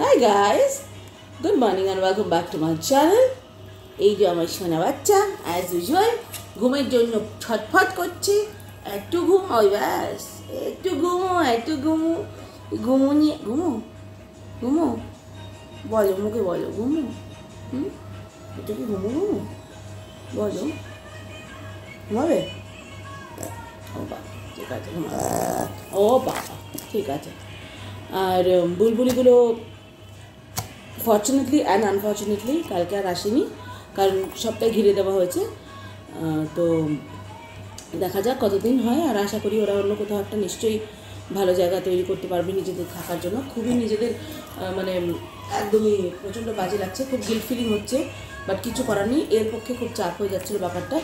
Hi guys, good morning and welcome back to my channel. এই যে আমার সোনা বাচ্চা as usual ঘুমের জন্য ছটফট করছে। একটু ঘুম হয় ব্যাস, একটু ঘুমো ঘুমো ঘুমো বলো, মুখে বলো ঘুমো। একটু কি ঘুমো বলো, ঘুমাবে? ও বাবা ঠিক আছে, ও বাবা ঠিক আছে। আর বুলবুলিগুলো ফর্চুনেটলি অ্যান্ড আনফর্চুনেটলি কালকে আর আসেনি, কারণ সবটাই ঘিরে দেওয়া হয়েছে। তো দেখা যাক কতদিন হয়, আর আশা করি ওরা অন্য কোথাও একটা নিশ্চয়ই ভালো জায়গা তৈরি করতে পারবে নিজেদের থাকার জন্য। খুবই নিজেদের মানে একদমই প্রচণ্ড বাজে লাগছে, খুব গিল্ট ফিলিং হচ্ছে, বাট কিছু করার নেই। এর পক্ষে খুব চাপ হয়ে যাচ্ছিলো ব্যাপারটা।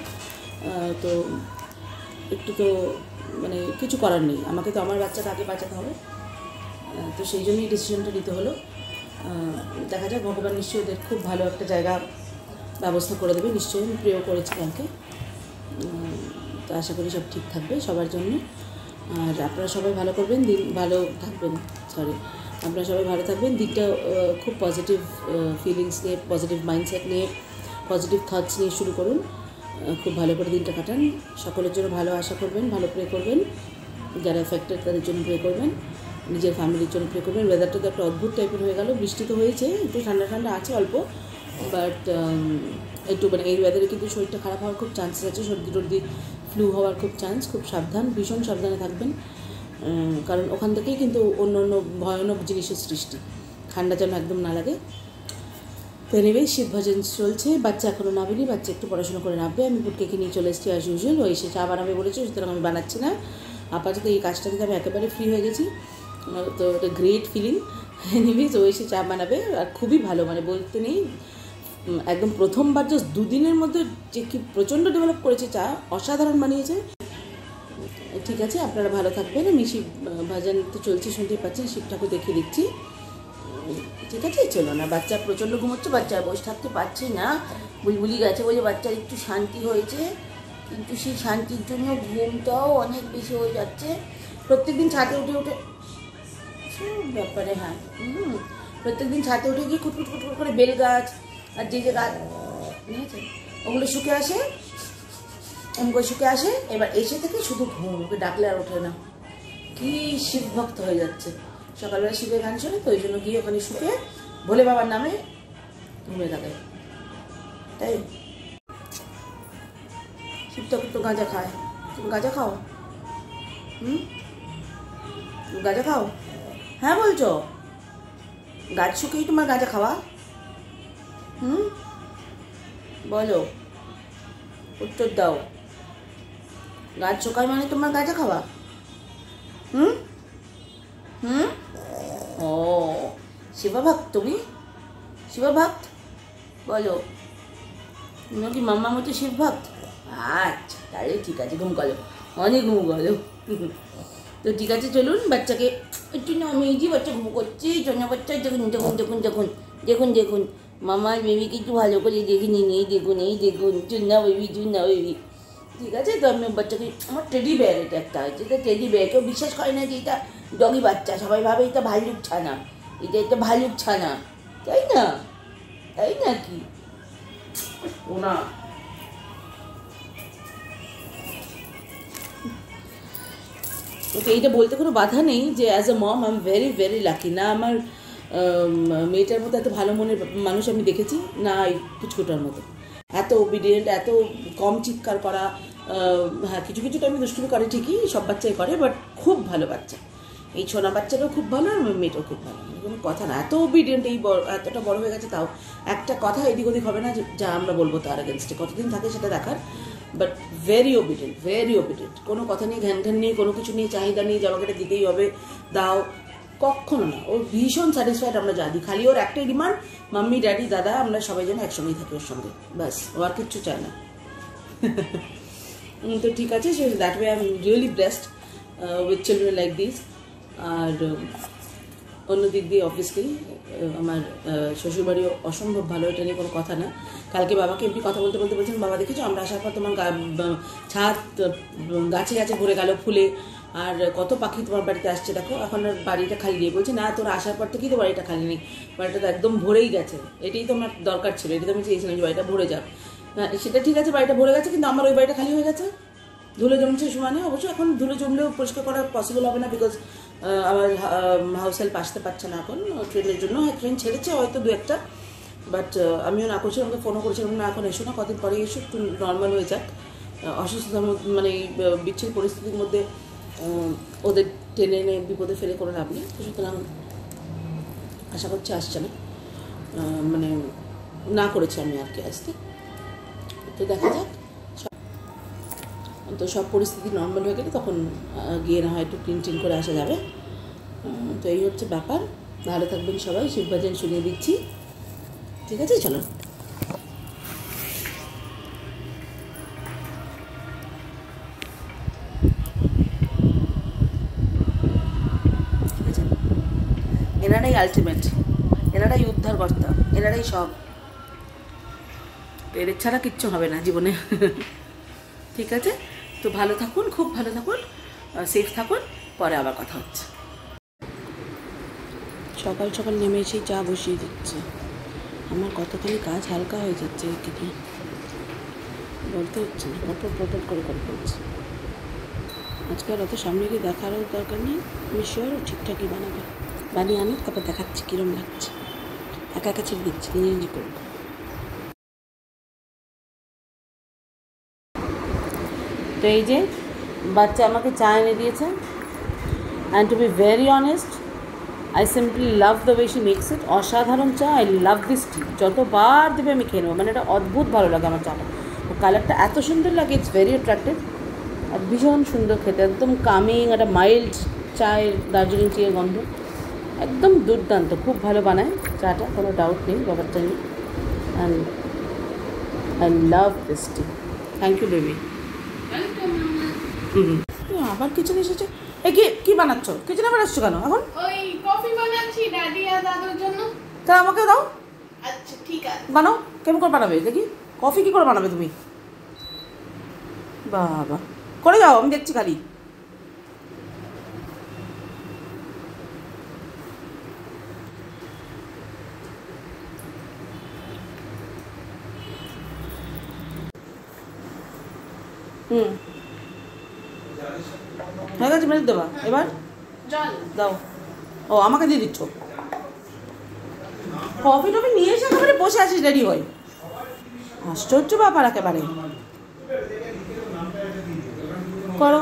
তো একটু তো মানে কিছু করার নেই, আমাকে তো আমার বাচ্চাকে আগে বাঁচাতে হবে। তো সেই জন্যই ডিসিশনটা নিতে হলো। দেখা যাক, ভগবান নিশ্চয়ই ওদের খুব ভালো একটা জায়গা ব্যবস্থা করে দেবে, নিশ্চয়ই। আমি প্রেও করেছি কালকে, তো আশা করি সব ঠিক থাকবে সবার জন্য। আর আপনারা সবাই ভালো করবেন, দিন ভালো থাকবেন, আপনারা সবাই ভালো থাকবেন। দিনটা খুব পজিটিভ ফিলিংস নিয়ে, পজিটিভ মাইন্ডসেট নিয়ে, পজিটিভ থটস নিয়ে শুরু করুন। খুব ভালো করে দিনটা কাটান। সকলের জন্য ভালো আশা করবেন, ভালো প্রে করবেন। যারা এফেক্টেড তাদের জন্য প্রে করবেন, নিজের ফ্যামিলির জন্য প্রে করবেন। ওয়েদারটা তো একটা অদ্ভুত টাইপের হয়ে গেল, বৃষ্টি তো হয়েছে, একটু ঠান্ডা ঠান্ডা আছে অল্প, বাট একটু মানে এই ওয়েদারে কিন্তু শরীরটা খারাপ হওয়ার খুব চান্সেস আছে, সর্দি টর্দি ফ্লু হওয়ার খুব চান্স। খুব সাবধান, ভীষণ সাবধানে থাকবেন, কারণ ওখান থেকেই কিন্তু অন্য অন্য ভয়ানক জিনিসের সৃষ্টি। ঠান্ডা যেন একদম না লাগে। তো এনিওয়ে, শীত ভজন চলছে, বাচ্চা এখনও নামেনি, বাচ্চা একটু পড়াশোনা করে নামবে। আমি পুটকেকে নিয়ে চলে এসেছি অ্যাজ ইউজুয়াল। ও এসে চা বানাবে বলেছে, সুতরাং আমি বানাচ্ছি না আপাতত। এই কাজটা থেকে আমি একেবারে ফ্রি হয়ে গেছি, তো এটা গ্রেট ফিলিং। এনিওয়েজ, ও এসে চা বানাবে, আর খুবই ভালো, মানে বলতে নেই, একদম প্রথমবার জাস্ট দুদিনের মধ্যে যে কি প্রচণ্ড ডেভেলপ করেছে, চা অসাধারণ বানিয়েছে। ঠিক আছে, আপনারা ভালো থাকবেন। আমি শিব ভজন তো চলছে, শুনতেই পাচ্ছেন, শিব ঠাকুর দেখিয়ে দিচ্ছি। ঠিক আছে, চলো না, বাচ্চা প্রচণ্ড ঘুমোচ্ছে, বাচ্চা বসে থাকতে পারছে না। বুলবুলি গেছে বলে বাচ্চার একটু শান্তি হয়েছে, কিন্তু সেই শান্তির জন্য ঘুমটাও অনেক বেশি হয়ে যাচ্ছে। প্রত্যেকদিন ছাদে উঠে ব্যাপারে, হ্যাঁ প্রত্যেকদিন ছাদে উঠে গিয়ে খুটখুট করে বেল গাছ আর যে গাছ নিয়েছে ওগুলো শুকে আসে, এবার এসে থেকে শুধু ঘুম, ওকে ডাকলে আর ওঠে না। কি শিব ভক্ত হয়ে যাচ্ছে, সকালবেলা শিবের গান শোনে, তো ওই জন্য গিয়ে ওখানে শুকে ভোলে বাবার নামে ঘুমিয়ে থাকে। তাই শিব ঠাকুর তো গাঁজা খায়, তুমি গাঁজা খাও? গাঁজা খাও? হ্যাঁ বলছো, গাছ শুকেই তোমার গাঁজা খাওয়া? বলো, উত্তর দাও। গাছ শুকায় মানে তোমার গাঁজা খাওয়া? ও শিবভক্ত, তুমি শিবভক্ত? বলো, তুমি কি মাম্মা মতো শিবভক্ত? আচ্ছা, তাহলে ঠিক আছে, ঘুম করো, অনেক ঘুম করো। তো ঠিক আছে, চলুন, বাচ্চাকে একটু নামিয়েছি, বাচ্চা ঘুম করছে। জন্য বাচ্চা দেখুন মামার বেবিকে একটু ভালো করে দেখে নিন। এই দেখুন চুন্না বেবি। ঠিক আছে, তো আমি বাচ্চাকে, আমার টেডি বেয়ার, এটা একটা হয়েছে, এটা টেডি বেয়ার। কেউ বিশ্বাস করে না যে এটা ডগি বাচ্চা, সবাই ভাবে এটা ভাল্লুক ছানা, এটা ভাল্লুক ছানা, তাই না? তাই নাকি? ওনা ওকে, এইটা বলতে কোনো বাধা নেই যে as a mom I am very very lucky. না আমার মেয়েটার মতো এত ভালো মনের মানুষ আমি দেখেছি, না এই পুচকুটার মতো এত ওবিডিয়েন্ট, এত কম চিৎকার করা। হ্যাঁ, কিছু কিছু টাইমে দুষ্টুমি করে ঠিকই, সব বাচ্চাই করে, বাট খুব ভালো বাচ্চা। এই ছোনা বাচ্চাটাও খুব ভালো, আর মেয়েটাও খুব ভালো, কোনো কথা না। এত ওবিডিয়েন্ট, এই এতটা বড় হয়ে গেছে, তাও একটা কথা এদিক ওদিক হবে না যা আমরা বলবো তার এগেনস্টে। কতদিন থাকে সেটা দেখার, বাট ভেরি ওবিডিয়েন্ট। কোনো কথা নেই, ঘ্যান নিয়ে, কোনো কিছু নিয়ে, চাহিদা নেই যে আমাকে এটা দিতেই হবে, দাও, কখনো না। ও ভীষণ স্যাটিসফাইড আমরা যা দিই। খালি ওর একটাই ডিমান্ড, মাম্মি ড্যাডি দাদা আমরা সবাই যেন একসঙ্গেই থাকি ওর সঙ্গে, ব্যাস। ও আর কিচ্ছু চায় না। তো ঠিক আছে, so that way I am really blessed with children like this. আর অন্য দিক দিয়ে অবভিয়াসলি আমার শ্বশুরবাড়িও অসম্ভব ভালো, এটা নিয়ে কোনো কথা না। কালকে বাবাকে এমনি কথা বলতে বলছেন, বাবা দেখেছো আমরা আসার পর তোমার ছাদ গাছে ভরে গেল ফুলে, আর কত পাখি তোমার বাড়িতে আসছে দেখো, এখন আর বাড়িটা খালি নেই। বলছে না তোর আসার পর থেকেই তো বাড়িটা খালি নেই, বাড়িটা তো একদম ভরেই গেছে। এটাই তো আমার দরকার ছিল, এটা তো আমি চেয়েছিলাম যে বাড়িটা ভরে যাক। সেটা ঠিক আছে, বাড়িটা ভরে গেছে, কিন্তু আমার ওই বাড়িটা খালি হয়ে গেছে, ধুলো জমছে সমানে। অবশ্যই এখন ধুলো জমলেও পরিষ্কার করা পসিবল হবে না, বিকজ আমার হাউস হেল্প আসতে পারছে না এখন ট্রেনের জন্য। ট্রেন ছেড়েছে হয়তো দু একটা, বাট আমিও না করছিলাম, আমাকে ফোনও করেছিলাম না এখন এসো না, কদিন পরে এসো, একটু নর্মাল হয়ে যাক। অসুস্থতার মধ্যে মানে এই বিচ্ছিন্ন পরিস্থিতির মধ্যে ওদের টেনে এনে বিপদে ফেলে করে লাভ নেই। সুতরাং আশা করছি আসছে না, মানে না করেছি আমি আর কি আসতে। তো দেখা যাক, তো সব পরিস্থিতি নর্মাল হয়ে গেলে তখন গিয়ে না হয় একটু ক্লিন করে আসা যাবে। তো এই হচ্ছে ব্যাপার। ভালো থাকবেন সবাই, শিবভজন শুনিয়ে দিচ্ছি, ঠিক আছে? চলো। ঠিক আছে, এনারাই আলটিমেট, এনারাই উদ্ধারকর্তা, এনারাই সব, এদের ছাড়া কিচ্ছু হবে না জীবনে। ঠিক আছে, তো ভালো থাকুন, খুব ভালো থাকুন, সেফ থাকুন, পরে আবার কথা হচ্ছে। সকাল সকাল নেমে এসেই চা বসিয়ে দিচ্ছে, আমার কতখানি কাজ হালকা হয়ে যাচ্ছে, কিন্তু বলতে হচ্ছে না, পটল করে ফেলছে। আজকে আর অত সামনে গিয়ে দেখারও দরকার নেই, আমি শিওর ঠিকঠাকই বানাবে। বানিয়ে আনুক, তারপর দেখাচ্ছি কীরকম লাগছে। একা একা ছেড়ে দিচ্ছি, নিজে করবো। তো এই যে বাচ্চা আমাকে চা এনে দিয়েছে, and to be very honest, I simply love the way she makes it. অসাধারণ চা, আই লাভ দিস টি। যতবার দেবে আমি খেয়ে নেবো, মানে এটা অদ্ভুত ভালো লাগে আমার চাটা। কালারটা এত সুন্দর লাগে, ইটস ভেরি অ্যাট্রাক্টিভ, আর ভীষণ সুন্দর খেতে, একদম কামিং, একটা মাইল্ড চায়ের, দার্জিলিং চায়ের গন্ধ, একদম দুর্দান্ত। খুব ভালো বানায় চাটা, কোনো ডাউট নেই ব্যাপারটা নিয়ে। And I love this tea. Thank you baby. আবার কিচেনে এসেছে। এ কি বানাচ্ছ? কিচেনে বানাচ্ছ কেন এখন? ওই কফি বানাচ্ছি ড্যাডি আর দাদুর জন্য। তা আমাকে দাও। আচ্ছা ঠিক আছে, বানাও। কেমন করে বানাবে দেখি? কফি কি করে বানাবে তুমি? বাবা, করে যাও, আমি দেখছি খালি। হয়ে গেছে, মিনিট দেবা এবার? জল দাও। ও আমাকে দিয়ে দিচ্ছ? কফি টফি নিয়ে এসে একেবারে বসে আছিস রেডি হয়ে? আশ্চর্য ব্যাপার একেবারে। করো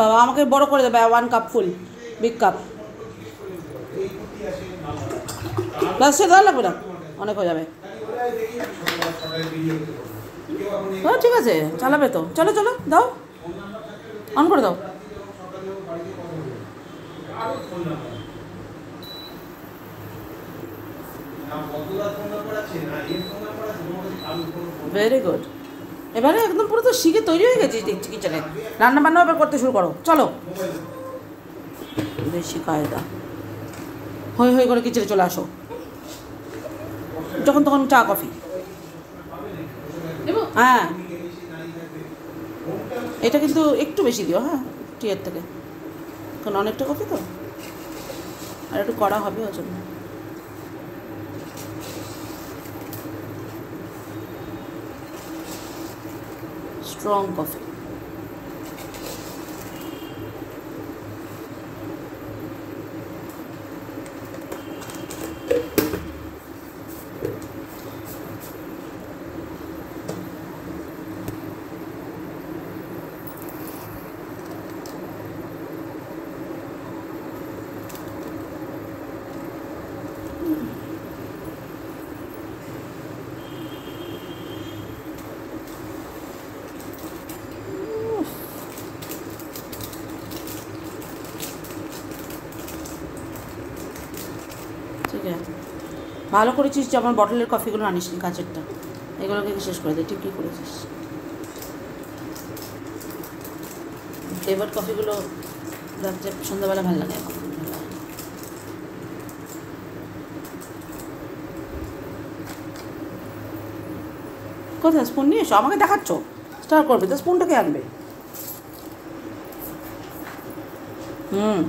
বাবা, আমাকে বড় করে দেবে, 1 কাপ ফুল, বিগ কাপ। লাস্টে দেওয়া লাগবে না, অনেক হয়ে যাবে। হ্যাঁ ঠিক আছে, চালাবে তো। চলো চলো, দাও, অন করে দাও। Very good. এবারে একদম পুরো তো শিখে তৈরি হয়ে গেছিস দেখছি কিচেনে, রান্না বান্না এবার করতে শুরু করো। চলো, বেশি কায়দা, হই করে কিচেনে চলে আসো, যখন তখন চা কফি। হ্যাঁ, এটা কিন্তু একটু বেশি দিও, হ্যাঁ, টিয়ের থেকে, কারণ অনেকটা কফি তো, আর একটু কড়া হবে ওর জন্য। Strong coffee. ঠিক আছে, ভালো করেছিস যে আমার বটলের কফিগুলো আনিস নি, কাঁচেরটা, এগুলোকে শেষ করে দে। ঠিকই করেছিস, ফ্লেভার কফিগুলো রাত্রে সন্ধ্যাবেলা ভালো লাগে। এখন কোথায় স্পুন নিয়ে এসো? আমাকে দেখাচ্ছ স্টার করবে তো, স্পুনটাকে আনবে। হুম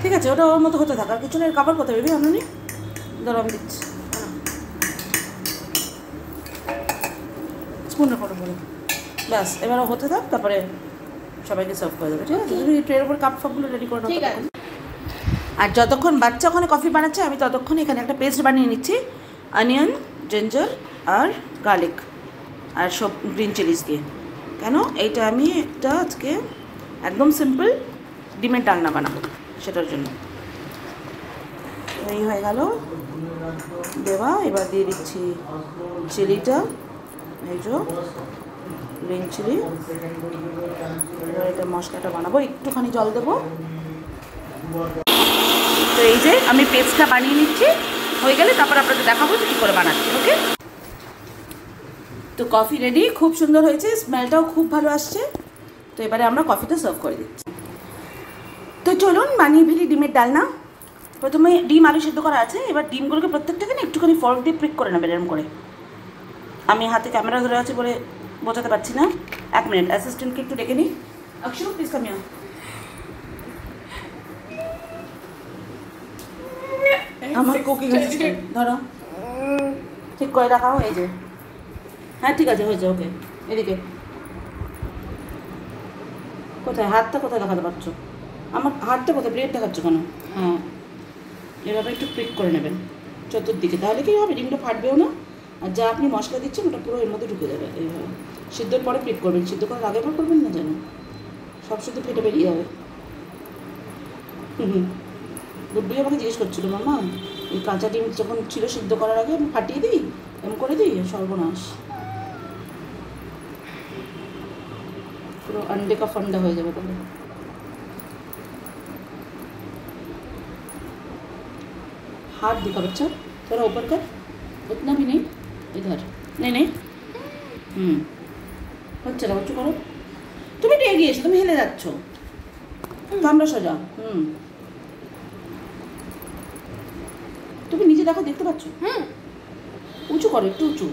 ঠিক আছে, ওটা ওর মতো হতে থাক। আর কিছু না, কাবার করতে পারবি আমি ধরো আমি দিচ্ছি স্পুনের ফটো বলে। ব্যাস এবার হতে থাক, তারপরে সবাইকে সার্ভ করে দেবে। ঠিক আছে, তুমি ট্রের উপর কাপ ফাপগুলো রেডি করে ঠিক নাও। আছে। আর যতক্ষণ বাচ্চা ওখানে কফি বানাচ্ছে, আমি ততক্ষণ এখানে একটা পেস্ট বানিয়ে নিচ্ছি অনিয়ন, জিঞ্জার আর গার্লিক আর সব গ্রিন চিলিস দিয়ে। কেন এইটা আমি একটা আজকে একদম সিম্পল ডিমের ডালনা বানাবো, সেটার জন্য। এই হয়ে গেল দেওয়া। এবার দিয়ে দিচ্ছি চিলিটা, এই যে গ্রিন চিলি। এবার এটা মশলাটা বানাবো, একটুখানি জল দেবো। তো এই যে আমি পেস্টটা বানিয়ে নিচ্ছি, হয়ে গেলে তারপর আপনাদের দেখাবো যে কী করে বানাচ্ছি। ওকে, তো কফি রেডি, খুব সুন্দর হয়েছে, স্মেলটাও খুব ভালো আসছে। তো এবারে আমরা কফিটা সার্ভ করে দিচ্ছি। তো চলুন বানিয়ে ফেলি ডিমের ডালনা। প্রথমে ডিম আলু সেদ্ধ করা আছে, এবার ডিমগুলোকে প্রত্যেকটাকে না একটুখানি ফর্ক দিয়ে প্রিক করে নেবেন এরকম করে। আমি হাতে ক্যামেরা ধরে আছি বলে বোঝাতে পারছি না। 1 মিনিট, অ্যাসিস্ট্যান্টকে একটু ডেকে নিই। অক্ষু প্লিজ কাম হিয়ার। আমার কুকিং অ্যাসিস্ট্যান্ট ধরো, ঠিক করে রাখাও। এই যে, হ্যাঁ ঠিক আছে, হয়েছে। ওকে, এদিকে কোথায় হাতটা কোথায় দেখাতে পারছো? আমার হাতটা কোথায়, প্লেট দেখাচ্ছ কেন? হ্যাঁ, এভাবে একটু প্রিক করে নেবেন চতুর্দিকে, তাহলে কি হবে ডিমটা ফাটবেও না। আর যা আপনি মশলা দিচ্ছেন ওটা পুরো এর মধ্যে ঢুকে যাবে। এইভাবে সিদ্ধর পরে প্রিক করবেন, সিদ্ধ করার আগে পর করবেন না যেন, সব শুধু ফেটে বেরিয়ে যাবে। গুড্ডুই আমাকে জিজ্ঞেস করছিল, মামা এই কাঁচা ডিম যখন ছিল সিদ্ধ করার আগে আমি ফাটিয়ে দিই, এমন করে দিই, সর্বনাশ, পুরো আন্ডে কা ফান্ডা হয়ে যাবে তাহলে। हाथ दिखा बच्चा, थोड़ा ऊपर कर, उतना भी नहीं, इधर नहीं नहीं। হচ্ছে না, উঁচু করো। তুমি একটু এগিয়ে এসো, তুমি হেলে যাচ্ছ। কামড়া সোজা। তুমি নিচে দেখো, দেখতে পাচ্ছ? উঁচু করো, একটু উঁচু।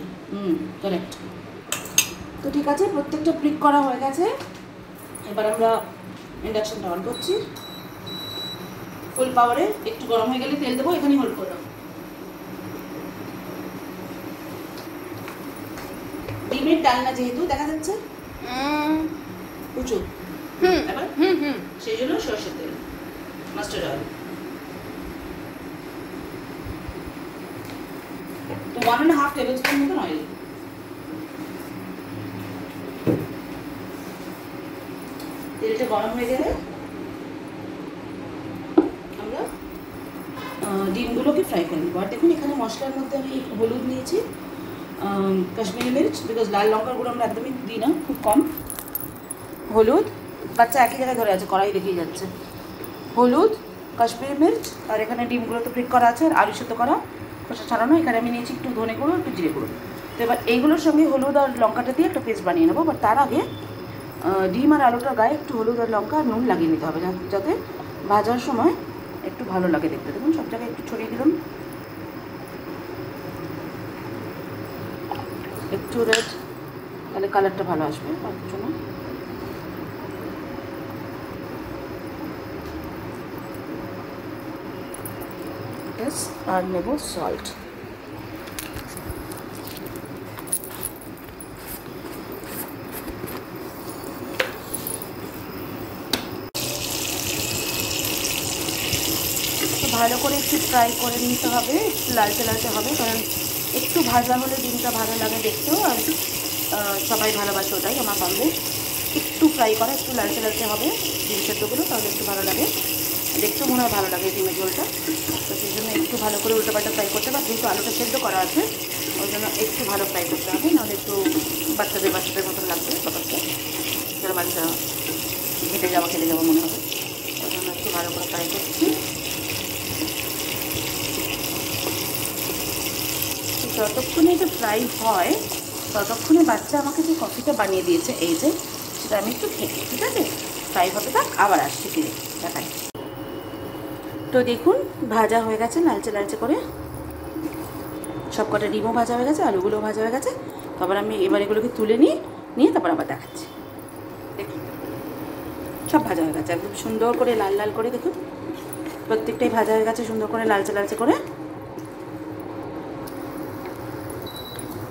কারেক্ট। তো ঠিক আছে, প্রত্যেকটা প্রিক করা হয়ে গেছে। এবার আমরা ইন্ডাকশনটা অন করছি ফুল পাওয়ারে। একটু গরম হয়ে গেলে তেল দেবো, এখানে হোল্ড করো। ডিমের ডালনা যেহেতু দেখা যাচ্ছে উঁচু, এবার সেই জন্য সরষের তেল, মাস্টার্ড অয়েল। তো 1.5 টেবিল স্পুন মতন অয়েল। তেলটা গরম হয়ে গেলে আমরা ডিমগুলোকে ফ্রাই করে নেবো। আর দেখুন এখানে মশলার মধ্যে আমি হলুদ নিয়েছি, কাশ্মীরি মির্চ, বিকজ লাল লঙ্কার গুঁড়ো আমরা একদমই দিই না, খুব কম। হলুদ, বাচ্চা একই জায়গায় ধরে আছে, কড়াই দেখিয়ে যাচ্ছে। হলুদ, কাশ্মীরি মির্চ, আর এখানে ডিমগুলো তো প্রিক করা আছে, আর আলু সেদ্ধ করা, খোসা ছাড়ানো। এখানে আমি নিয়েছি একটু ধনে গুঁড়ো, একটু জিরে গুঁড়ো। তো এবার এইগুলোর সঙ্গে হলুদ আর লঙ্কাটা দিয়ে একটা পেস্ট বানিয়ে নেবো। বাট তার আগে ডিম আর আলুটার গায়ে একটু হলুদ আর লঙ্কা আর নুন লাগিয়ে নিতে হবে, যাতে ভাজার সময় একটু ভালো লাগে দেখতে। দেখুন সব জায়গায় একটু ছড়িয়ে দিলাম, একটু রেড, তাহলে কালারটা ভালো আসবে। তার জন্য আর নেব সল্ট। ভালো করে একটু ফ্রাই করে নিতে হবে, একটু লালচে লালচে হবে, কারণ একটু ভাজা হলে ডিমটা ভালো লাগে দেখতেও, আর সবাই ভালোবাসে, ওটাই আমার বান্ধব। একটু ফ্রাই করা, একটু লালচে লালচে হবে ডিম সেদ্ধগুলো, তাহলে একটু ভালো লাগে দেখতেও, মনে হয় ভালো লাগে ডিমের ঝোলটা। তো সেই জন্য একটু ভালো করে উল্টোপাল্টা ফ্রাই করতে হবে। যেহেতু আলুটা সেদ্ধ করা আছে ওই জন্য একটু ভালো ফ্রাই করতে হবে, নাহলে একটু বাচ্চাদের মতন লাগবে ব্যাপারটা, যারা বাচ্চা খেতে যাওয়া মনে হবে। ওই জন্য একটু ভালো করে ফ্রাই করছি। যতক্ষণে এটা ফ্রাই হয় ততক্ষণে বাচ্চা আমাকে যে কফিটা বানিয়ে দিয়েছে, এই যে, সেটা আমি একটু খেয়ে, ঠিক আছে? ফ্রাই হতে থাক, আবার আসছি ফিরে দেখাচ্ছি। তো দেখুন ভাজা হয়ে গেছে লালচে লালচে করে, সব কটা ডিমও ভাজা হয়ে গেছে, আলুগুলোও ভাজা হয়ে গেছে। তারপর আমি এবার এগুলোকে তুলে নিয়ে তারপর আবার দেখাচ্ছি। দেখুন সব ভাজা হয়ে গেছে একদম সুন্দর করে লাল লাল করে, দেখুন প্রত্যেকটাই ভাজা হয়ে গেছে সুন্দর করে লালচে লালচে করে।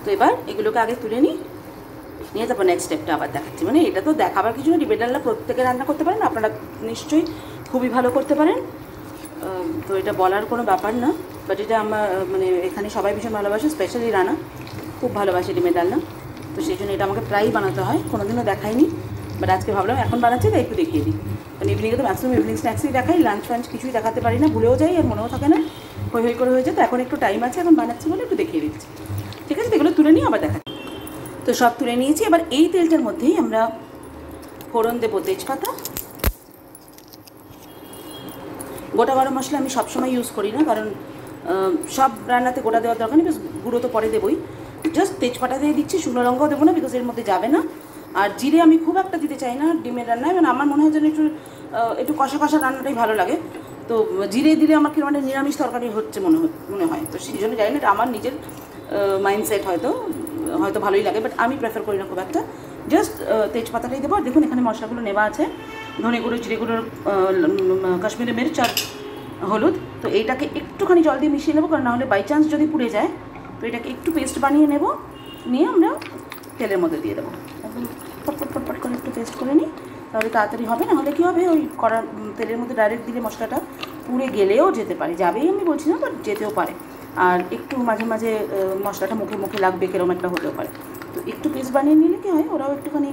তো এবার এগুলোকে আগে তুলে নিয়ে তারপর নেক্সট স্টেপটা আবার দেখাচ্ছি। মানে এটা তো দেখাবার কিছু না, ডিমের ডালনা প্রত্যেকে রান্না করতে পারেন, আপনারা নিশ্চয়ই খুবই ভালো করতে পারেন। তো এটা বলার কোনো ব্যাপার না, বাট এটা আমার মানে এখানে সবাই ভীষণ ভালোবাসে, স্পেশালি রানা খুব ভালোবাসে ডিমের ডালনা। তো সেই জন্য এটা আমাকে প্রায়ই বানাতে হয়, কোনোদিনও দেখাইনি, বাট আজকে ভাবলাম এখন বানাচ্ছি তাই একটু দেখিয়ে দিই। কারণ ইভিনিংয়ে তো ম্যাক্সিমাম ইভিনিং স্ন্যাক্সই দেখাই, লাঞ্চ ফাঞ্চ কিছুই দেখাতে পারি না, ভুলেও যাই আর মনেও থাকে না, হই করে হয়ে যায়। তো এখন একটু টাইম আছে, এখন বানাচ্ছি বলে একটু দেখিয়ে দিচ্ছি। ঠিক আছে, এগুলো তুলে নিয়ে আবার দেখাচ্ছি। তো সব তুলে নিয়েছি, এবার এই তেলটার মধ্যেই আমরা ফোড়ন দেবো তেজপাতা। গোটা গরম মশলা আমি সবসময় ইউজ করি না, কারণ সব রান্নাতে গোটা দেওয়ার দরকার নেই, গুঁড়ো তো পরে দেবই। জাস্ট তেজপাতা দিয়ে দিচ্ছি, শুকনো লঙ্কাও দেবো না, বিকজ এর মধ্যে যাবে না। আর জিরে আমি খুব একটা দিতে চাই না ডিমের রান্নায়, মানে আমার মনে হয় যেন একটু কষা কষা রান্নাটাই ভালো লাগে। তো জিরে দিলে আমার কি মানে নিরামিষ তরকারি হচ্ছে মনে হয়। তো সেই জন্য জানি না, এটা আমার নিজের মাইন্ডসেট, হয়তো ভালোই লাগে, বাট আমি প্রেফার করি না খুব একটা। জাস্ট তেজপাতাটাই দেবো। আর দেখুন এখানে মশলাগুলো নেওয়া আছে, ধনে গুঁড়ো, জিরে গুঁড়ো, কাশ্মীরি মির্চ আর হলুদ। তো এইটাকে একটুখানি জল দিয়ে মিশিয়ে নেবো, কারণ নাহলে বাই চান্স যদি পুড়ে যায়। তো এটাকে একটু পেস্ট বানিয়ে নেব, নিয়ে আমরা তেলের মধ্যে দিয়ে দেবো। একদম ফটফট করে একটু পেস্ট করে নিই, তাহলে তাড়াতাড়ি হবে। না হলে কী হবে, ওই কড়ার তেলের মধ্যে ডাইরেক্ট দিলে মশলাটা পুড়ে গেলেও যেতে পারে, যাবেই আমি বলছি না, বাট যেতেও পারে। আর একটু মাঝে মাঝে মশলাটা মুখে লাগবে, কেরম একটা হতেও পারে। তো একটু পেস্ট বানিয়ে নিলে কী হয়, ওরাও একটুখানি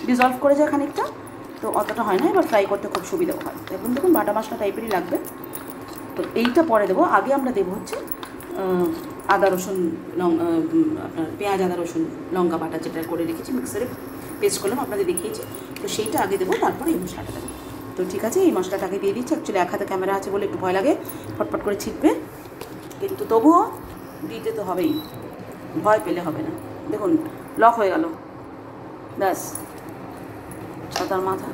ডিজলভ করে যায় খানিকটা, তো অতটা হয় না। এবার ফ্রাই করতে খুব সুবিধাও হয়। এখন দেখুন বাটা মশলা টাইপেরই লাগবে। তো এইটা পরে দেবো, আগে আমরা দেবো হচ্ছে আদা রসুন আপনার পেঁয়াজ আদা রসুন লঙ্কা বাটা যেটা করে রেখেছি, মিক্সারে পেস্ট করলাম, আপনাদের দেখিয়েছি। তো সেইটা আগে দেবো, তারপরে এই মশলাটা দেবো। তো ঠিক আছে, এই মশলাটা আগে দিয়ে দিচ্ছি। অ্যাকচুয়ালি এক হাতে ক্যামেরা আছে বলে একটু ভয় লাগে, ফটফট করে ছিটবে, কিন্তু তবুও দিতে তো হবেই, ভয় পেলে হবে না। দেখুন লক হয়ে গেল, ব্যাস ছাতার মাথা।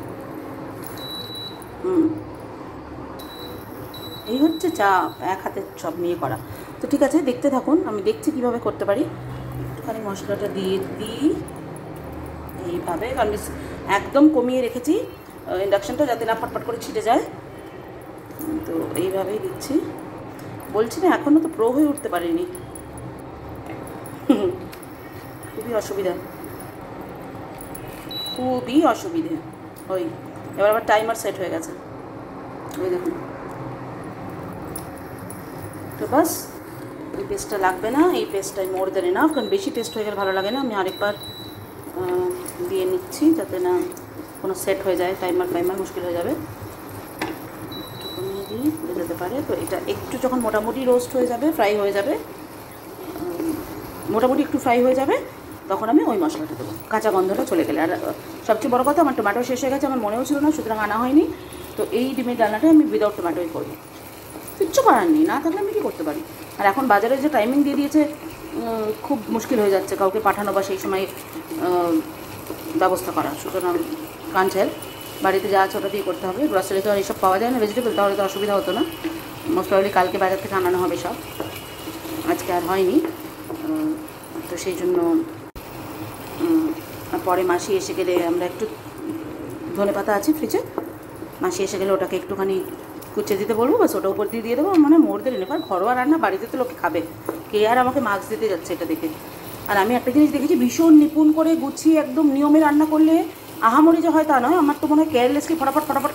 এই হচ্ছে চাপ, এক হাতে সব নিয়ে করা। তো ঠিক আছে, দেখতে থাকুন, আমি দেখছি কীভাবে করতে পারি। একটুখানি মশলাটা দিয়ে দিই এইভাবে, কারণ একদম কমিয়ে রেখেছি ইন্ডাকশানটা, যাতে না ফটফট করে ছিটে যায়। তো এইভাবেই দিচ্ছি, বলছি না এখনও তো প্রো হয়ে উঠতে পারিনি, খুবই অসুবিধে। ওই এবার আবার টাইমার সেট হয়ে গেছে, ওই দেখুন। তো বাস, এই পেস্টটা লাগবে না, এই পেস্টটাই মোর দেন এনাফ, কারণ বেশি পেস্ট হয়ে গেলে ভালো লাগে না। আমি আরেকবার দিয়ে নিচ্ছি, যাতে না কোনো সেট হয়ে যায়, টাইমার মুশকিল হয়ে যাবে। কমিয়ে দিই, হয়ে যেতে পারে। তো এটা একটু যখন মোটামুটি রোস্ট হয়ে যাবে, ফ্রাই হয়ে যাবে, মোটামুটি একটু ফ্রাই হয়ে যাবে, তখন আমি ওই মশলাটা দেবো, কাঁচা গন্ধটা চলে গেলে। আর সবচেয়ে বড় কথা, আমার টমেটো শেষ হয়ে গেছে, আমার মনেও ছিল না, সুতরাং আনা হয়নি। তো এই ডিমের ডালনাটা আমি উইদাউট টমেটোই করবো, কিচ্ছু করার নেই, না থাকলে আমি কী করতে পারি। আর এখন বাজারে যে টাইমিং দিয়ে দিয়েছে, খুব মুশকিল হয়ে যাচ্ছে কাউকে পাঠানো বা সেই সময় ব্যবস্থা করা। সুতরাং কাঞ্চেল বাড়িতে যা আছে ওটা দিয়ে করতে হবে। গ্রসারি তো আর এইসব পাওয়া যায় না ভেজিটেবল, তাহলে তো অসুবিধা হতো না। মোস্ট প্রবলি কালকে বাজার থেকে আনানো হবে সব, আজকে আর হয়নি। তো সেই জন্য পরে মাসি এসে গেলে, আমরা একটু ধনে পাতা আছে ফ্রিজে, মাসি এসে গেলে ওটাকে একটুখানি কুচে দিতে বলবো, বাস ওটা উপর দিয়ে দেবো। মানে মোর দেন এবার ঘরোয়া রান্না, বাড়িতে তো লোকে খাবে, কে আর আমাকে মাছ দিতে যাচ্ছে এটা দেখে। আর আমি একটা জিনিস দেখেছি, ভীষণ নিপুণ করে গুছিয়ে একদম নিয়মে রান্না করলে আহামরি যে হয় তা নয়। আমার তো মনে হয় কেয়ারলেসলি ফটাফট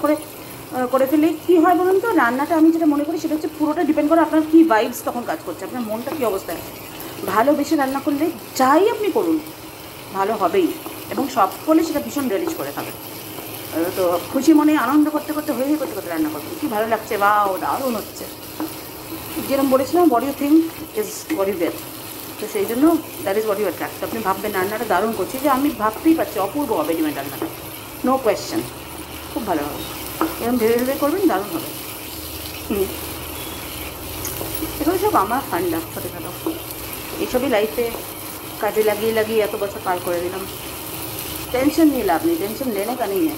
করে ফেলে কী হয় বলুন তো, রান্নাটা আমি যেটা মনে করি সেটা হচ্ছে পুরোটা ডিপেন্ড করে আপনার কী ভাইবস তখন কাজ করছে, আপনার মনটা কী অবস্থায়। ভালোবেসে রান্না করলে যাই আপনি করুন ভালো হবেই, এবং সব করলে সেটা ভীষণ রিলিশ করে খাবে। তো খুশি মনে আনন্দ করতে করতে রান্না করবেন, কী ভালো লাগছে, বা ও দারুণ হচ্ছে। যেরকম বলেছিলাম, body think is body bathe. তো সেই জন্য দ্যাট ইজ বডি অ্যাট্রাক্ট। আপনি ভাববেন রান্নাটা দারুণ করছি, যে আমি ভাবতেই পারছি অপূর্ব হবে ডিমের রান্নাটা, নো কোয়েশ্চেন, খুব ভালো হবে। এরকম ভেবে করবেন, দারুণ হবে। এগুলো সব আমার ফান্ডা, ছোটোখাটো এইসবই লাইফে কাজে লাগিয়ে এত বছর পার করে দিলাম। टेंशन नहीं लाभ नहीं, टेंशन लेने का नहीं है,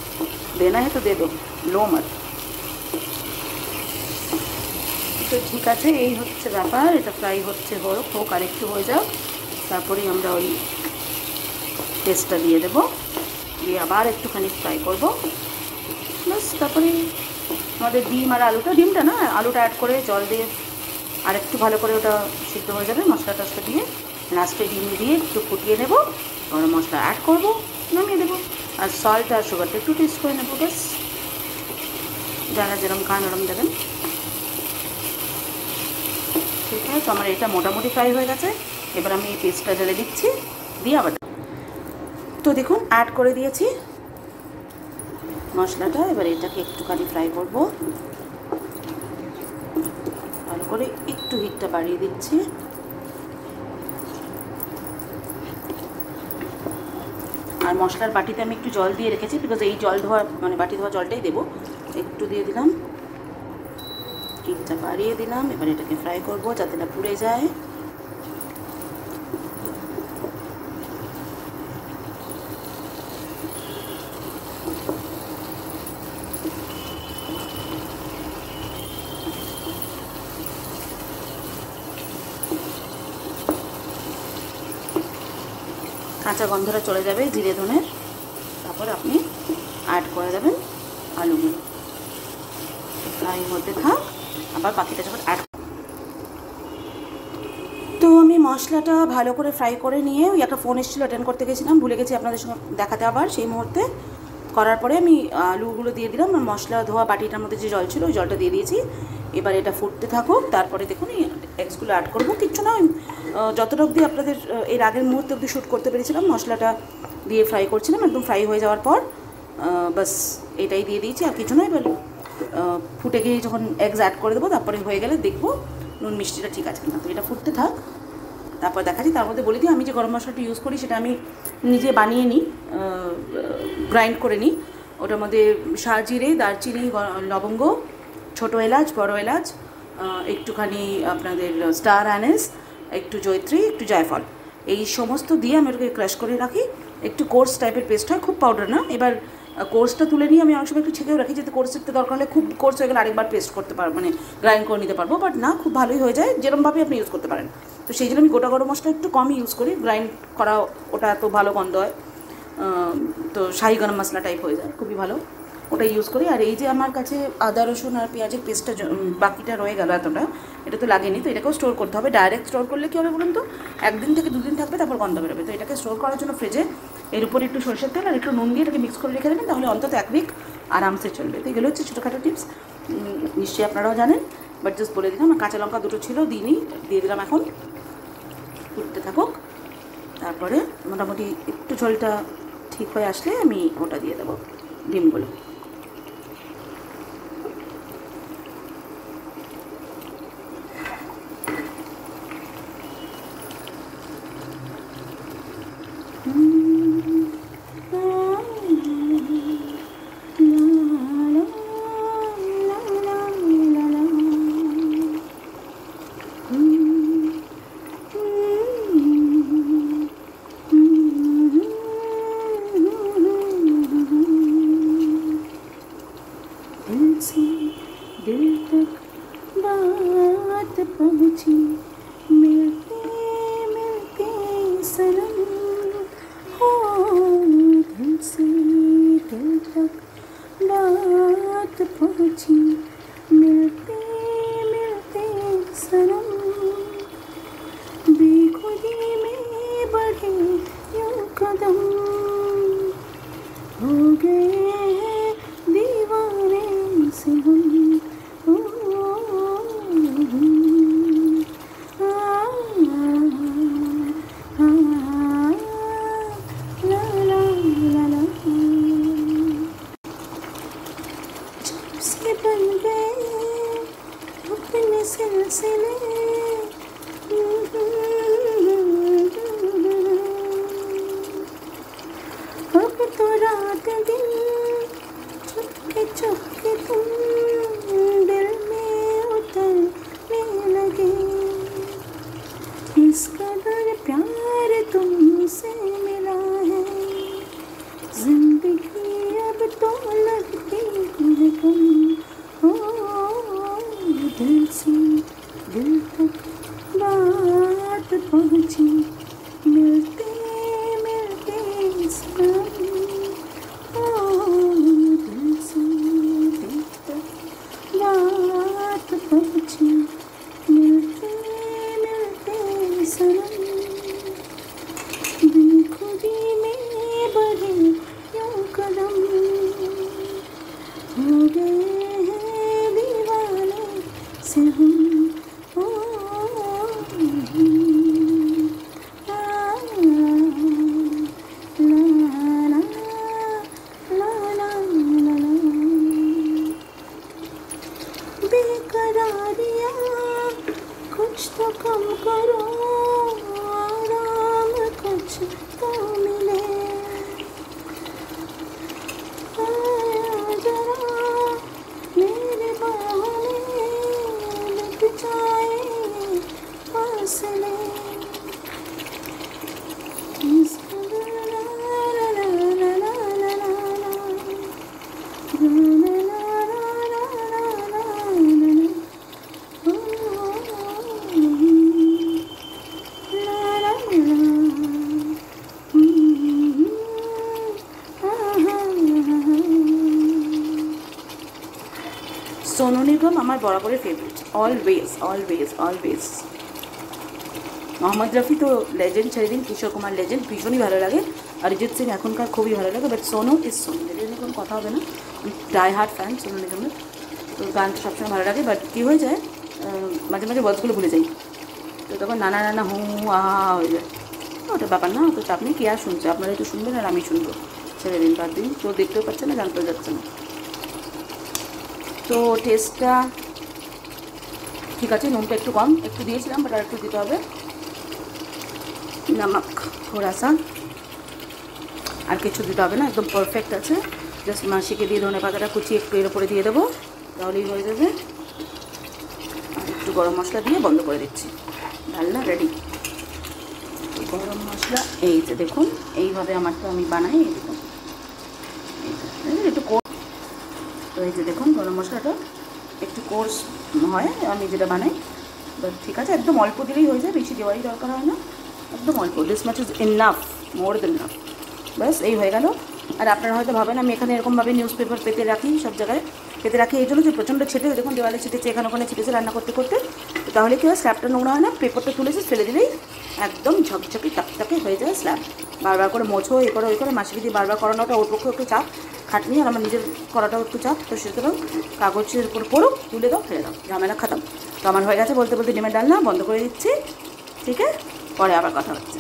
देना है तो दे दो, लो मत। তো ঠিক আছে, এই হচ্ছে ব্যাপার। এটা ফ্রাই হচ্ছে, হোক আর একটু হয়ে যাক, তারপরেই আমরা ওই পেস্টটা দিয়ে দেবো, দিয়ে আবার একটুখানি ফ্রাই করব। ব্যাস, তারপরে আমাদের ডিম আর ডিমটা না, আলুটা অ্যাড করে জল দিয়ে আর একটু ভালো করে ওটা সিদ্ধ হয়ে যাবে। মশলা টশলা দিয়ে লাস্টে ডিম দিয়ে একটু ফুটিয়ে নেব, গরম মশলা অ্যাড করবো, নামিয়ে দেবো। আর সল্ট আর সুগারটা একটু টেস্ট করে নেবো, ব্যাস। যারা যেরকম খান ওরম দেবেন। ঠিক আছে, তো আমার এটা মোটামুটি ফ্রাই হয়ে গেছে। এবার আমি এই পেস্টটা ঢেলে দিচ্ছি, দিয়ে আবার তো দেখুন অ্যাড করে দিয়েছি মশলাটা। এবার এটাকে একটুখানি ফ্রাই করব, ভালো করে একটু হিটটা বাড়িয়ে দিচ্ছি। আর মশলার বাটিতে আমি একটু জল দিয়ে রেখেছি, বিকজ এই জল ধোয়া মানে বাটি ধোয়া জলটাই দেবো। একটু দিয়ে দিলাম, হিটটা বাড়িয়ে দিলাম। এবার এটাকে ফ্রাই করব যাতে না পুড়ে যায়। কাঁচা গন্ধটা চলে যাবে জিরে ধনের, তারপর আপনি অ্যাড করে দেবেন আলুগুলো। ফ্রাই হতে থাক, আবার বাকিটা যখন অ্যাড। তো আমি মশলাটা ভালো করে ফ্রাই করে নিয়ে ওই একটা ফোন এসেছিলো, অ্যাটেন্ড করতে গেছিলাম, ভুলে গেছি আপনাদের সঙ্গে দেখাতে। আবার সেই মুহূর্তে করার পরে আমি আলুগুলো দিয়ে দিলাম, আর মশলা ধোয়া বাটিটার মধ্যে যে জল ছিল ওই জলটা দিয়ে দিয়েছি। এবার এটা ফুটতে থাকুক, তারপরে দেখুন এই এগসগুলো অ্যাড করবো। কিচ্ছু না, যতটা অবধি আপনাদের এর আগের মুহূর্তে অবধি শ্যুট করতে পেরেছিলাম, মশলাটা দিয়ে ফ্রাই করছিলাম, একদম ফ্রাই হয়ে যাওয়ার পর বাস এটাই দিয়ে দিয়েছি, আর কিছু নয়। এবার ফুটে গিয়ে যখন এগস অ্যাড করে দেবো, তারপরে হয়ে গেলে দেখবো নুন মিষ্টিটা ঠিক আছে কিনা। তো এটা ফুটতে থাক, তারপর দেখাচ্ছি। তার মধ্যে বলে দিই, আমি যে গরম মশলাটা ইউজ করি সেটা আমি নিজে বানিয়ে নিই, গ্রাইন্ড করে নিই। ওটার মধ্যে শাহজিরে, দারচিনি, লবঙ্গ, ছোটো এলাচ, বড় এলাচ, একটুখানি আপনাদের স্টার অ্যানিস, একটু জয়ত্রী, একটু জায়ফল, এই সমস্ত দিয়ে আমি ওটাকে ক্রাশ করে রাখি। একটু কোর্স টাইপের পেস্ট হয়, খুব পাউডার না। এবার কোর্সটা তুলে নিয়ে আমি অনেক সময় একটু ছেঁকেও রাখি, যাতে কোর্সেরটা দরকার হলে খুব কোর্স হয়ে গেলে আরেকবার পেস্ট করতে পারবো, মানে গ্রাইন্ড করে নিতে পারবো। বাট না, খুব ভালোই হয়ে যায়, যেরকমভাবে আপনি ইউজ করতে পারেন। তো সেই জন্য আমি গোটা গরম মশলা একটু কমই ইউজ করি, গ্রাইন্ড করা ওটা এত ভালো গন্ধ হয়, তো শাহি গরম মশলা টাইপ হয়ে যায়, খুবই ভালো, ওটা ইউজ করি। আর এই যে আমার কাছে আদা রসুন আর পেঁয়াজের পেস্টটা বাকিটা রয়ে গেল এতটা, এটা তো লাগেনি, তো এটাকেও স্টোর করতে হবে। ডাইরেক্ট স্টোর করলে কী হবে বলুন তো, 1 দিন থেকে 2 দিন থাকবে, তারপর গন্ধ বেরোবে। তো এটাকে স্টোর করার জন্য ফ্রিজে এর উপরে একটু সরষের তেল আর একটু নুন দিয়ে এটাকে মিক্স করে রেখে দেবেন, তাহলে অন্তত 1 উইক আরামসে চলবে। তো এগুলো হচ্ছে ছোটোখাটো টিপস, নিশ্চয়ই আপনারাও জানেন, বাট জাস্ট বলে দিলাম। কাঁচা লঙ্কা 2টো ছিল, দিয়ে দিলাম। এখন ফুটতে থাকুক, তারপরে মোটামুটি একটু ঝোলটা ঠিক হয়ে আসলে আমি ওটা দিয়ে দেবো, ডিমগুলো। दिल तक बात पहुँची, मिलते मिलते सनम, हो दिल से दिल तक बात पहुँची, मिलते मिलते सनम, बेखुदी में बढ़े यूं कदम, हो गए हैं दीवाने से हम। से बन गए अपने सिलसिले, अब तो रात दिन चुपके चुपके तुम दिल में उतरने लगे, इस कदर प्यार तुमसे मिला है, जिंदगी अब तो लगती है कम, हो दिल से पहुँची मिलते मिलते सनम, ओ दिल से दिल तक बात पहुँची मिलते मिलते सनम, बिन खुदी में बढ़े यूं कदम, हो गए हैं दीवाने से हम, ओ ला ला ला ला ला, बेकरारियाँ कुछ तो कम करो, आराम कुछ तो मिले, आया जरा मेरे बाहों में लग जाए फासले, इस कदर ला ला ला ला ला ला ला ला, ला ला ला ला ला ला ला, ओ ला ला ला, सोनू निगम আমার বরাবরের favourite, always always always. Mohammad Rafi তো লেজেন্ড, ছেড়ে দিন, কিশোর কুমার লেজেন্ড, ভীষণই ভালো লাগে। অরিজিৎ সিং এখনকার খুবই ভালো লাগে, বাট সোনু ইজ সোনু, এটা নিয়ে কোনো কথা হবে না। ডাই হার্ট ফ্যান সোনু নিগমের, তো গান তো সবসময় ভালো লাগে। বাট কী হয়ে যায়, মাঝে মাঝে ওয়ার্ডসগুলো ভুলে যাই, তো তখন নানা নানা হু হয়ে যায়। ওটা ব্যাপার না, তো চাপ নেই, কে আর শুনছে, আপনারা একটু শুনবেন আর আমি শুনবো, ছেড়ে দিন, বাদ দিন, কেউ দেখতেও পাচ্ছে না, জানতেও যাচ্ছে না। তো টেস্টটা ঠিক আছে, নুনটা একটু কম একটু দিয়েছিলাম, বাট আর একটু দিতে হবে। নমক থোড়াসা, আর কিছু দিতে হবে না, একদম পারফেক্ট আছে। জাস্ট মাসিকে দিয়ে ধনে পাতাটা কুচিয়ে একটু এর উপরে দিয়ে দেবো, তাহলেই হয়ে যাবে। আর একটু গরম মশলা দিয়ে বন্ধ করে দিচ্ছি, ডালনা রেডি। গরম মশলা এই যে দেখুন, এইভাবে আমারটা আমি বানাই, এই দেখুন একটু তো এই যে দেখুন গরম মশলাটা একটু কোর্স হয় আমি যেটা বানাই, বাট ঠিক আছে, একদম অল্প দিলেই হয়ে যায়, বেশি দেওয়ারই দরকার হয় না, একদম অল্প, this much is enough, more then enough, ব্যাস এই হয়ে গেল। আর আপনারা হয়তো ভাবেন আমি এখানে এরকমভাবে নিউজ পেপার পেতে রাখি, সব জায়গায় পেতে রাখি এই জন্য যে প্রচণ্ড ছেটে, দেখুন দেওয়ালে ছিটেছে, এখানে ওখানে ছিটেছে রান্না করতে করতে, তাহলে কী হয়, স্ল্যাবটা নোংরা হয় না, পেপারটা তুলেছে ফেলে দিলেই একদম ঝকঝকে টাকটাকে হয়ে যায় স্ল্যাব। বারবার করে মোছো এ করে ওই করে, মাসিকে দিয়ে বারবার করানোটা ওর পক্ষে একটু চাপ, খাটনি, আর আমার নিজের করাটাও একটু চাপ, তো সুতরাং কাগজের উপর পড়ুক, তুলে দাও, ফেলে দাও, ঝামেলা খাতাম। তো আমার হয়ে গেছে বলতে বলতে ডিমের ডালনা বন্ধ করে দিচ্ছি, ঠিক আছে, পরে আবার কথা হচ্ছে।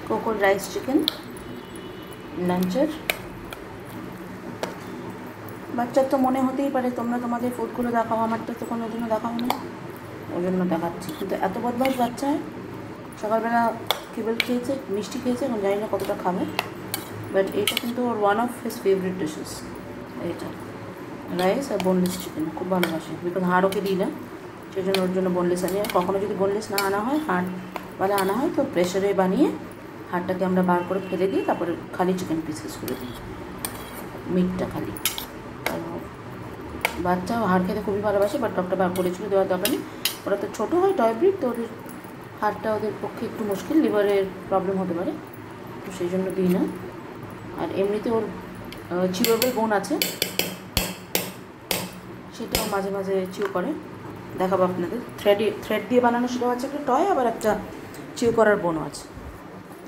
কোকোর রাইস চিকেন লাঞ্চের, বাচ্চার তো মনে হতেই পারে তোমরা তোমাদের ফুডগুলো দেখাও, আমারটা তো কোনো দিনও দেখাও না, ওই জন্য দেখাচ্ছি। কিন্তু এত বদমাস বাচ্চা, সকালবেলা কেবল খেয়েছে, মিষ্টি খেয়েছে, এখন জানি না কতটা খাবে, বাট এইটা কিন্তু ওর one of his favourite dishes, এইটা রাইস আর বোনলেস চিকেন খুব ভালোবাসে, বিকজ হাড় ওকে দিই না, সেই জন্য ওর জন্য বোনলেস আনি। আর কখনও যদি বোনলেস না আনা হয়, হাড়ওয়ালা আনা হয়, তো প্রেশারে বানিয়ে হাড়টাকে আমরা বার করে ফেলে দিই, তারপরে খালি চিকেন পিসেস করে দিই, মিটটা খালি। বাচ্চাও হাড় খেতে খুবই ভালোবাসে, বাট ডক্টর বার করেছিল দেওয়ার দরকার নেই, ওরা তো ছোটো হয়, টয় ব্রিড, তো ওদের হাড়টা ওদের পক্ষে একটু মুশকিল, লিভারের প্রবলেম হতে পারে, তো সেই জন্য দিই না। আর এমনিতে ওর চিউয়েবল বোন আছে, সেটাও মাঝে মাঝে চিউ করে, দেখাবো আপনাদের। থ্রেড দিয়ে বানানো সেটাও আছে একটা টয়, আবার একটা চিউ করার বোনও আছে,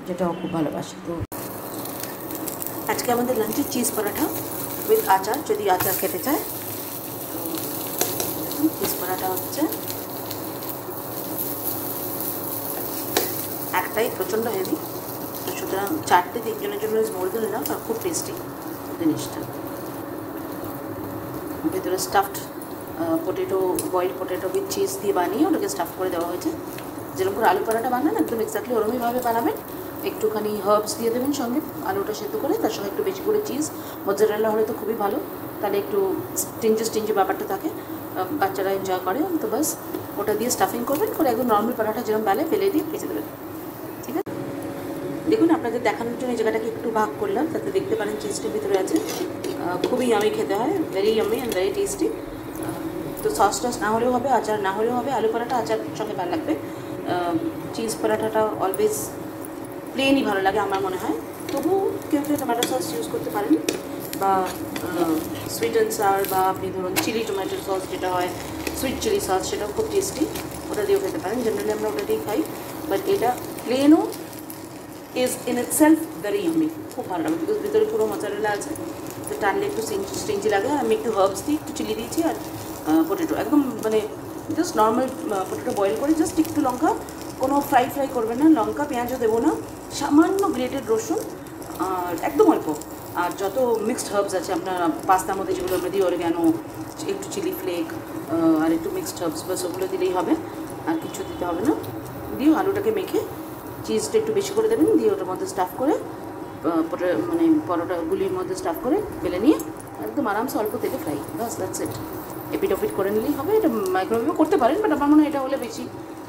যেটাও খুব ভালোবাসে। তো আজকে আমাদের লাঞ্চে চিজ পরাঠা উইথ আচার, যদি আচার খেতে চায়। চিজ পরাঠা হচ্ছে একটাই, প্রচণ্ড হেভি, তো সুতরাং 4-3 জনের জন্য মোর দেন এনাফ, আর খুব টেস্টি জিনিসটা। ভেতরে stuffed potato, boiled potato with cheese দিয়ে বানিয়ে ওটাকে স্টাফ করে দেওয়া হয়েছে, যেরকম করে আলু পরাঠা বানান একদম এক্স্যাক্টলি ওরমইভাবে বানাবেন। একটুখানি হার্বস দিয়ে দেবেন সঙ্গে, আলুটা সেদ্ধ করে, তার সঙ্গে একটু বেশি করে চিজ, মোজারেলা হলে তো খুবই ভালো, তাহলে একটু স্টিঞ্জি ব্যাপারটা থাকে, বাচ্চারা এনজয় করে। তো বাস ওটা দিয়ে স্টাফিং করবেন, করে একদম নর্মাল পরোটা যেরকম বেলে দিয়ে ভেজে দেবেন। ঠিক আছে, দেখুন আপনাদের দেখানোর জন্য এই জায়গাটাকে একটু ভাগ করলাম, তাতে দেখতে পারেন চিজটার ভিতরে আছে। খুবই ইয়ামি খেতে হয়, very yummy and very tasty. তো সস টস না হলেও হবে, আচার না হলেও হবে, আলু পরাঠা আচার সঙ্গে ভালো লাগবে। চিজ পরাঠাটা অলওয়েজ প্লেনই ভালো লাগে আমার মনে হয়, তবু কেউ কেউ টমেটো সস ইউজ করতে পারেন, বা সুইট অ্যান্ড সাওয়ার, বা আপনি ধরুন চিলি টমেটো সস যেটা হয়, সুইট চিলি সস, সেটাও খুব টেস্টি, ওটা দিয়েও খেতে পারেন। জেনারেলি আমরা ওটা দিয়েই খাই, বাট এটা প্লেনও is in itself very yummy, খুব ভালো লাগে, বিকজ ভিতরে পুরো মশারেলা আছে, তো টানলে একটু স্ট্রিঞ্জি লাগে। আমি একটু হার্বস দিই, একটু চিলি দিয়েছি, আর পোটেটো একদম মানে জাস্ট নর্মাল পোটেটো বয়েল করে জাস্ট একটু লঙ্কা, কোনো ফ্রাই করবেন না, লঙ্কা পেঁয়াজও দেবো না, সামান্য গ্রেটেড রসুন আর একদম অল্প, আর যত মিক্সড হার্বস আছে আপনার পাস্তার মধ্যে যেগুলো আমরা দিই, অরিগ্যানো, একটু চিলি ফ্লেক আর একটু মিক্সড হার্বস, বাস ওগুলো দিলেই হবে, আর কিছু দিতে হবে না। দিয়ে আলুটাকে মেখে চিজটা একটু বেশি করে দেবেন, দিয়ে ওটার মধ্যে স্টাফ করে মানে পরোটাগুলির মধ্যে স্টাফ করে বেলে নিয়ে একদম আরামসে অল্প তেলে ফ্রাই, বাস দ্যাটস ইট। এপিট ওপিট করে নিলেই হবে। এটা মাইক্রোওয়েভে করতে পারেন, বাট আমার মনে হয় এটা হলে বেশি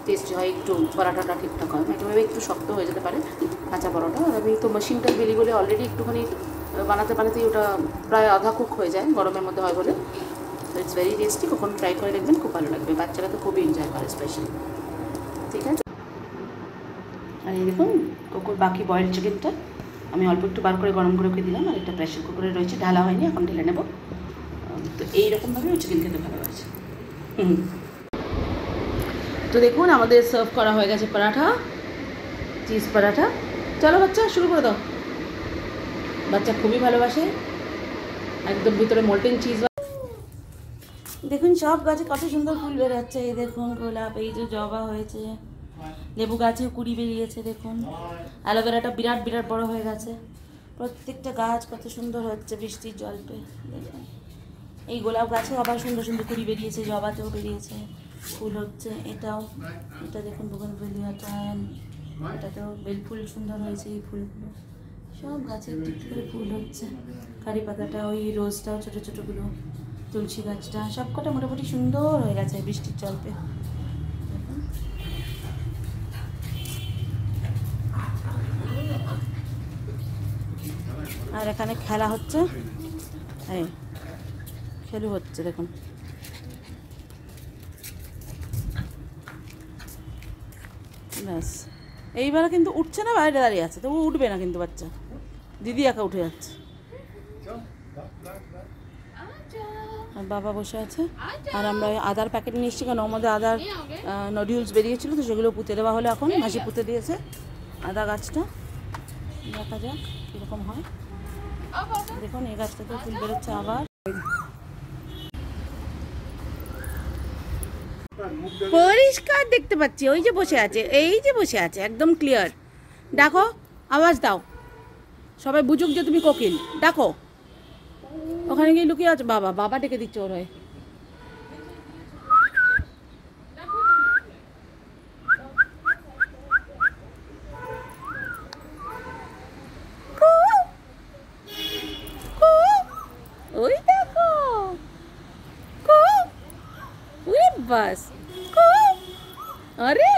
টেস্টি হয়, একটু পরোটাটা ঠিকঠাক হয়। মাইক্রোওয়েভে একটু শক্ত হয়ে যেতে পারে কাঁচা পরোটা, আর আমি তো মেশিনটা বেলি বলে অলরেডি একটুখানি বানাতেই ওটা প্রায় আধা কুক হয়ে যায়, গরমের মধ্যে হয় বলে। তো ইটস ভেরি টেস্টি, কখন ট্রাই করে দেখবেন, খুব ভালো লাগবে, বাচ্চারা তো খুবই এনজয় করে স্পেশালি। ঠিক আছে, আর এই দেখুন কোকোর বাকি বয়েলড চিকেনটা আমি অল্প একটু বার করে গরম করে দিলাম, আর একটা প্রেশার কুকারে রয়েছে, ঢালা হয়নি, এখন ঢেলে নেব। তো এইরকমভাবে ওই চিকেন খেতে ভালোবাসে। তো দেখুন আমাদের সার্ভ করা হয়ে গেছে পরাঠা, চিজ পরাঠা। চলো বাচ্চা শুরু করে দাও, বাচ্চা খুবই ভালোবাসে, একদম ভিতরে মোল্টেন চিজ। দেখুন সব গাছে কত সুন্দর ফুল বেরোচ্ছে, এই দেখুন গোলাপ, এই যে জবা হয়েছে, লেবু গাছে কুড়ি বেরিয়েছে, দেখুন অ্যালোভেরাটা বিরাট বিরাট বড় হয়ে গেছে, প্রত্যেকটা গাছ কত সুন্দর হচ্ছে বৃষ্টির জল পেয়ে। দেখুন এই গোলাপ গাছেও আবার সুন্দর সুন্দর কুড়ি বেরিয়েছে, জবাতেও বেরিয়েছে, ফুল হচ্ছে। এটা দেখুন বোগেনভেলিয়াটা, এটাতেও বেলফুল সুন্দর হয়েছে, এই ফুলগুলো সব গাছে একটু একটু করে ফুল হচ্ছে। কারি পাতাটা, ওই রোজটাও ছোটো ছোটোগুলো, তুলসী গাছটা, সব কটা মোটামুটি সুন্দর হয়ে গেছে বৃষ্টির জল পেয়ে। আর এখানে খেলা হচ্ছে, এই খেলু হচ্ছে দেখুন। ব্যাস এইবারে কিন্তু উঠছে না, বাইরে দাঁড়িয়ে আছে, তবু উঠবে না কিন্তু বাচ্চা, দিদি একা উঠে যাচ্ছে, আর বাবা বসে আছে। আর আমরা ওই আদার প্যাকেট নিয়ে এসেছি, কারণ ওর মধ্যে আদার নডিউলস বেরিয়েছিল, তো সেগুলো পুঁতে দেওয়া হলো, এখন মাসি পুঁতে দিয়েছে আদা গাছটা, দেখা যাক কীরকম হয়। দেখুন এই গাছটাতে ফুল বেরোচ্ছে আবার, পরিষ্কার দেখতে পাচ্ছি, ওই যে বসে আছে, এই যে বসে আছে, একদম ক্লিয়ার। ডাকো, আওয়াজ দাও, সবাই বুঝুক যে তুমি কোকিল, ডাকো। ওখানে গিয়ে লুকিয়ে আছে, বাবা ডেকে দিচ্ছে ওর হয়ে। ওই দেখো বাস, আরে